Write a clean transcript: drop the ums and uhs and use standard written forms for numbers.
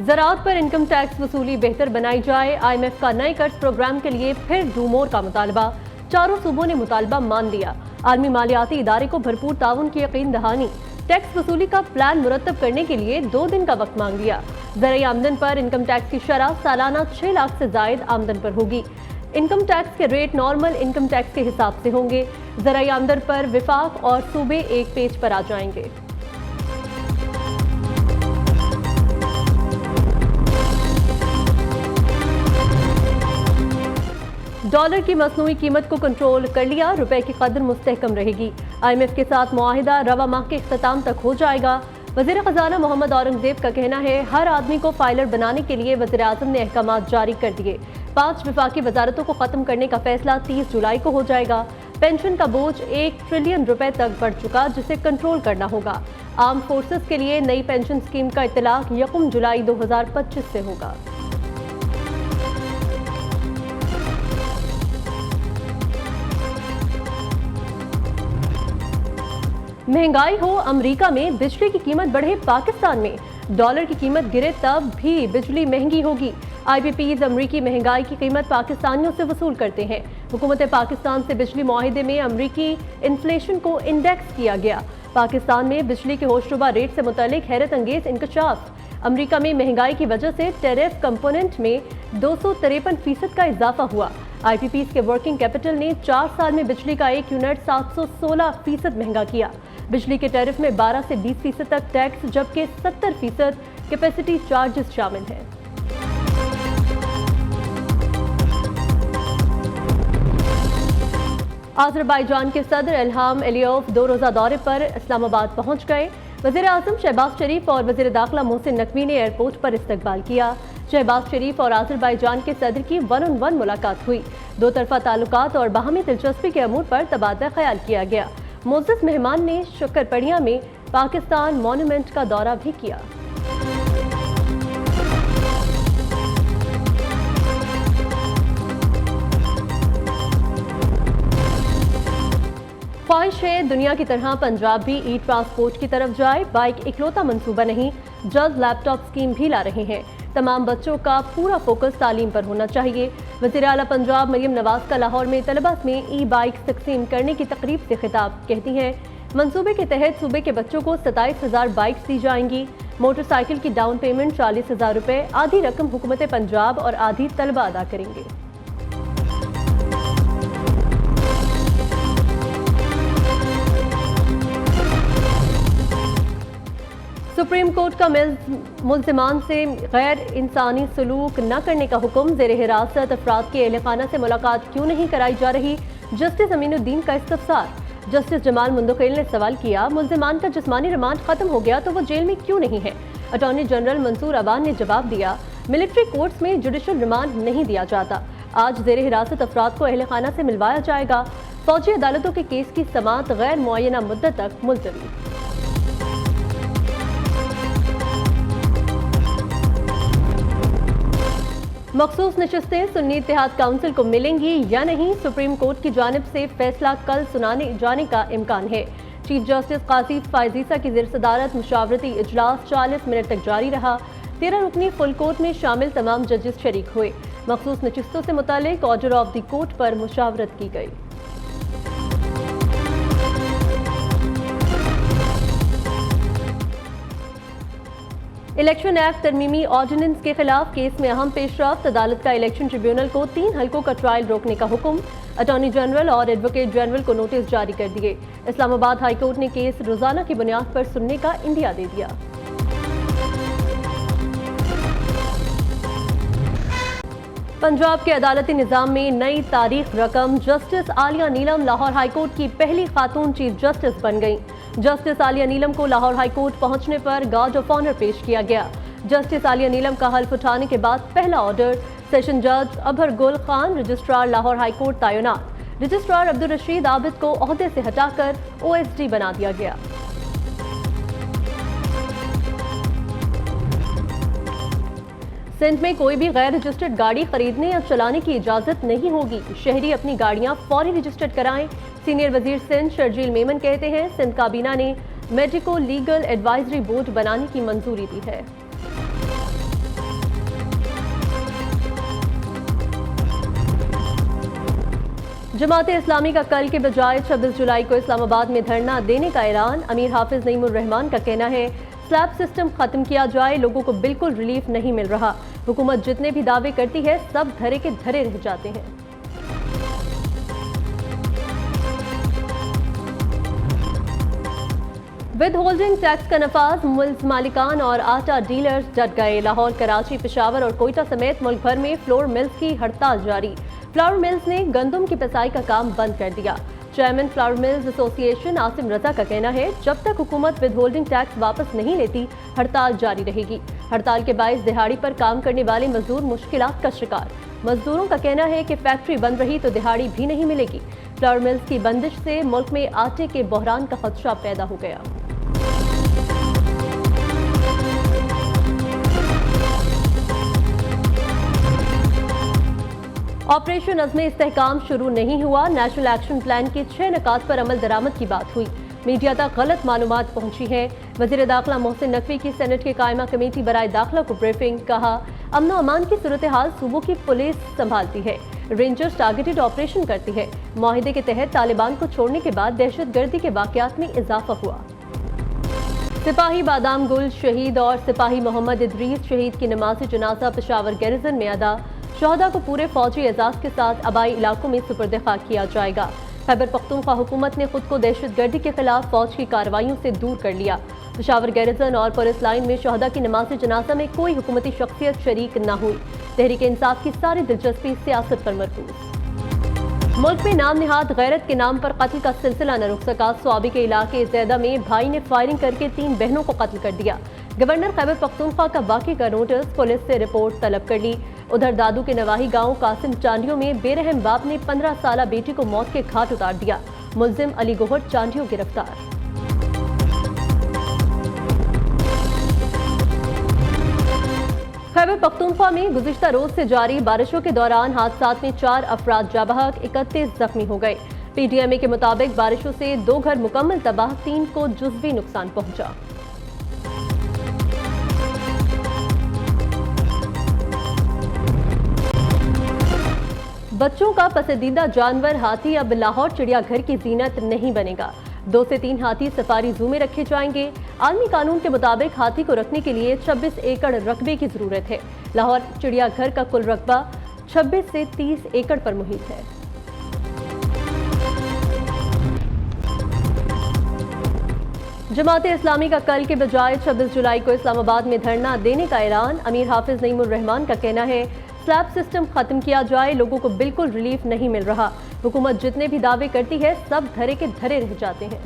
ज़राअत पर income tax वसूली बेहतर बनाई जाए। IMF का नए कर्ज प्रोग्राम के लिए फिर डू मोर का मुतालबा। चारों सूबों ने मुतालबा मान लिया। आलमी मालियाती इदारे को भरपूर ताउन की यकीन दहानी। टैक्स वसूली का प्लान मुरतब करने के लिए 2 दिन का वक्त मांग लिया। ज़राई आमदन पर इनकम टैक्स की शरह सालाना 6 लाख से जायद आमदन पर होगी। इनकम टैक्स के रेट नॉर्मल इनकम टैक्स के हिसाब से होंगे। ज़राई आमदन पर विफाक और सूबे एक पेज पर आ जाएंगे। डॉलर की मसनूई कीमत को कंट्रोल कर लिया। रुपए की कदर मुस्तहकम रहेगी। IMF के साथ मुआहिदा रवा माह के इख्तिताम तक हो जाएगा। वज़ीर ख़जाना मोहम्मद औरंगज़ेब का कहना है, हर आदमी को फाइलर बनाने के लिए वज़ीर आज़म ने अहकाम जारी कर दिए। 5 विफाकी वजारतों को खत्म करने का फैसला 30 जुलाई को हो जाएगा। पेंशन का बोझ 1 ट्रिलियन रुपए तक बढ़ चुका, जिसे कंट्रोल करना होगा। आर्म फोर्सेस के लिए नई पेंशन स्कीम का इतलाक 1 जुलाई 2025 से होगा। महंगाई हो अमेरिका में, बिजली की कीमत बढ़े पाकिस्तान में। डॉलर की कीमत गिरे तब भी बिजली महंगी होगी। IPPs अमरीकी महंगाई की कीमत पाकिस्तानियों से वसूल करते हैं। हुकूमत पाकिस्तान से बिजली मुआहिदे में अमरीकी इन्फ्लेशन को इंडेक्स किया गया। पाकिस्तान में बिजली के होशरुबा रेट से मुतालिक हैरत अंगेज इंकशाफ। अमरीका में महंगाई की वजह से टैरिफ कंपोनेंट में 253% का इजाफा हुआ। IPPs के वर्किंग कैपिटल ने 4 साल में बिजली का 1 यूनिट 716% महंगा किया। बिजली के टैरिफ में 12 से 20% तक टैक्स, जबकि 70% कैपेसिटी चार्जेस शामिल हैं। आज़रबाईजान के सदर इल्हाम एलियोव 2 रोज़ा दौरे पर इस्लामाबाद पहुंच गए। वज़ीर आज़म शहबाज शरीफ और वज़ीर दाखिला मोहसिन नकवी ने एयरपोर्ट पर इस्तकबाल किया। शहबाज शरीफ और आज़रबाईजान के सदर की 1-on-1 मुलाकात हुई। 2 तरफ़ा ताल्लुकात और बाहमी दिलचस्पी के अमूर पर तबादला ख्याल किया गया। मोअज़्ज़ज़ मेहमान ने शक्करपड़िया में पाकिस्तान मॉन्यूमेंट का दौरा भी किया। ख्वाहिश है दुनिया की तरह पंजाब भी ई ट्रांसपोर्ट की तरफ जाए। बाइक इकलौता मंसूबा नहीं, जल्द लैपटॉप स्कीम भी ला रहे हैं। तमाम बच्चों का पूरा फोकस तालीम पर होना चाहिए। वज़ीर आला पंजाब मरियम नवाज का लाहौर में तलबा में ई बाइक तकसीम करने की तकरीब से खिताब। कहती हैं, मंसूबे के तहत सूबे के बच्चों को 27,000 बाइक्स दी जाएंगी। मोटरसाइकिल की डाउन पेमेंट 40,000 रुपए, आधी रकम हुकूमत पंजाब और आधी तलबा अदा करेंगे। सुप्रीम कोर्ट का मुल्ज़िमान से गैर इंसानी सलूक न करने का हुक्म। ज़ेर हिरासत अफराद की अहलखाना से मुलाकात क्यों नहीं कराई जा रही, जस्टिस अमीनुद्दीन का इस्तफसार। जस्टिस जमाल मुंदखिल ने सवाल किया, मुल्ज़िमान का जिस्मानी रिमांड खत्म हो गया तो वो जेल में क्यों नहीं है। अटॉर्नी जनरल मंसूर अबान ने जवाब दिया, मिलिट्री कोर्ट्स में जुडिशल रिमांड नहीं दिया जाता। आज ज़ेर हिरासत अफराद को अहलखाना से मिलवाया जाएगा। फौजी अदालतों के केस की समाअत गैर मुअय्यना मुद्दत तक मुलतवी। मखसूस नशिस्तें सुन्नी इत्तेहाद काउंसिल को मिलेंगी या नहीं, सुप्रीम कोर्ट की जानिब से फैसला कल सुनाने जाने का इम्कान है। चीफ जस्टिस काजी फायजीसा की ज़ेर सदारत मुशावरती इजलास 40 मिनट तक जारी रहा। 13 रुकनी फुल कोर्ट में शामिल तमाम जजेस शरीक हुए। मखसूस नशिस्तों से मुतालिक ऑर्डर ऑफ द कोर्ट पर मुशावरत की गई। इलेक्शन एक्ट तरमीमी ऑर्डिनेंस के खिलाफ केस में अहम पेशरफ्त। अदालत का इलेक्शन ट्रिब्यूनल को 3 हलकों का ट्रायल रोकने का हुक्म। अटॉर्नी जनरल और एडवोकेट जनरल को नोटिस जारी कर दिए। इस्लामाबाद हाई कोर्ट ने केस रोजाना की बुनियाद पर सुनने का इंदिया दे दिया। पंजाब के अदालती निज़ाम में नई तारीख रकम। जस्टिस आलिया नीलम लाहौर हाई कोर्ट की पहली खातून चीफ जस्टिस बन गईं। जस्टिस आलिया नीलम को लाहौर हाई कोर्ट पहुंचने पर गार्ड ऑफ ऑनर पेश किया गया। जस्टिस आलिया नीलम का हल्फ उठाने के बाद पहला ऑर्डर। सेशन जज अभर गुल Khan registrar Lahore high court तैनात। रजिस्ट्रार अब्दुल रशीद आबिद को ओहदे से हटाकर OSD बना दिया गया। सिंध में कोई भी गैर रजिस्टर्ड गाड़ी खरीदने या चलाने की इजाजत नहीं होगी। शहरी अपनी गाड़ियां फौरी रजिस्टर्ड कराएं। सीनियर वजीर सिंध शर्जील मेमन कहते हैं, सिंध काबीना ने मेडिको लीगल एडवाइजरी बोर्ड बनाने की मंजूरी दी है। जमाते इस्लामी का कल के बजाय 26 जुलाई को इस्लामाबाद में धरना देने का ऐलान। अमीर हाफिज नईमुर रहमान का कहना है स्लैब सिस्टम खत्म किया जाए, लोगों को बिल्कुल रिलीफ नहीं मिल रहा। हुकूमत जितने भी दावे करती है सब धरे के धरे रह जाते हैं। विद होल्डिंग टैक्स का नफाज, मिल्स मालिकान और आटा डीलर्स डट गए। लाहौर, कराची, पेशावर और कोयटा समेत मुल्क भर में फ्लोर मिल्स की हड़ताल जारी। फ्लावर मिल्स ने गंदम की पिसाई का काम बंद कर दिया। Chairman flour mills association Asim Raza का कहना है जब तक हुकूमत विद होल्डिंग टैक्स वापस नहीं लेती हड़ताल जारी रहेगी। हड़ताल के बायस दिहाड़ी पर काम करने वाले मजदूर मुश्किलात का शिकार। मजदूरों का कहना है कि फैक्ट्री बंद रही तो दिहाड़ी भी नहीं मिलेगी। फ्लावर मिल्स की बंदिश से मुल्क में आटे के बहरान का खदशा पैदा हो गया। ऑपरेशन अज़्मे इस्तेहकाम शुरू नहीं हुआ। नेशनल एक्शन प्लान के 6 निकात पर अमल दरामद की बात हुई। मीडिया तक गलत मालूमात पहुंची है। वज़ीर दाखिला मोहसिन नकवी की सेनेट के कायमा कमेटी बराए दाखिला को ब्रीफिंग। कहा अमन अमान की सूरत हाल सूबों की पुलिस संभालती है, रेंजर्स टारगेटेड ऑपरेशन करती है। मुआहिदे के तहत तालिबान को छोड़ने के बाद दहशत गर्दी के वाकयात में इजाफा हुआ। सिपाही बादाम गुल शहीद और सिपाही मोहम्मद इदरीस शहीद की नमाज़ जनाजा पेशावर गैरिजन में अदा। शहदा को पूरे फौजी एजाज के साथ आबाई इलाकों में सुपुर्द खाक किया जाएगा। खैबर पख्तूनख्वा हुकूमत ने खुद को दहशत गर्दी के खिलाफ फौज की कार्रवाइयों से दूर कर लिया। पेशावर गैरिजन और पुलिस लाइन में शहदा की नमाज जनाजा में कोई हुकूमती शख्सियत शरीक न हुई। तहरीक इंसाफ की सारी दिलचस्पी सियासत पर मरकूज। मुल्क में नाम निहाद गैरत के नाम पर कत्ल का सिलसिला न रुक सका। स्वाबी के इलाके जैदा में भाई ने फायरिंग करके 3 बहनों को कत्ल कर दिया। गवर्नर खैबर पख्तूनख्वा का वाक़े का नोटिस, पुलिस से रिपोर्ट तलब कर ली। उधर दादू के नवाही गांव कासिम चांडियों में बेरहम बाप ने 15 साला बेटी को मौत के घाट उतार दिया। मुलजिम अली गोहर चांडियों गिरफ्तार। खैबर पख्तूनख्वा में गुज़िश्ता रोज से जारी बारिशों के दौरान हादसात में 4 अफराद जाबहक, 31 जख्मी हो गए। पीडीएमए के मुताबिक बारिशों से 2 घर मुकम्मल तबाह, 3 को जुज़वी नुकसान पहुंचा। बच्चों का पसंदीदा जानवर हाथी अब लाहौर चिड़ियाघर की जीनत नहीं बनेगा। 2 से 3 हाथी सफारी जू में रखे जाएंगे। आलमी कानून के मुताबिक हाथी को रखने के लिए 26 एकड़ रकबे की जरूरत है। लाहौर चिड़ियाघर का कुल रकबा 26 से 30 एकड़ पर मुहित है। जमाते इस्लामी का कल के बजाय 26 जुलाई को इस्लामाबाद में धरना देने का ऐलान। अमीर हाफिज नईमुर रहमान का कहना है स्लैब सिस्टम खत्म किया जाए, लोगों को बिल्कुल रिलीफ नहीं मिल रहा। हुकूमत जितने भी दावे करती है सब धरे के धरे रह जाते हैं।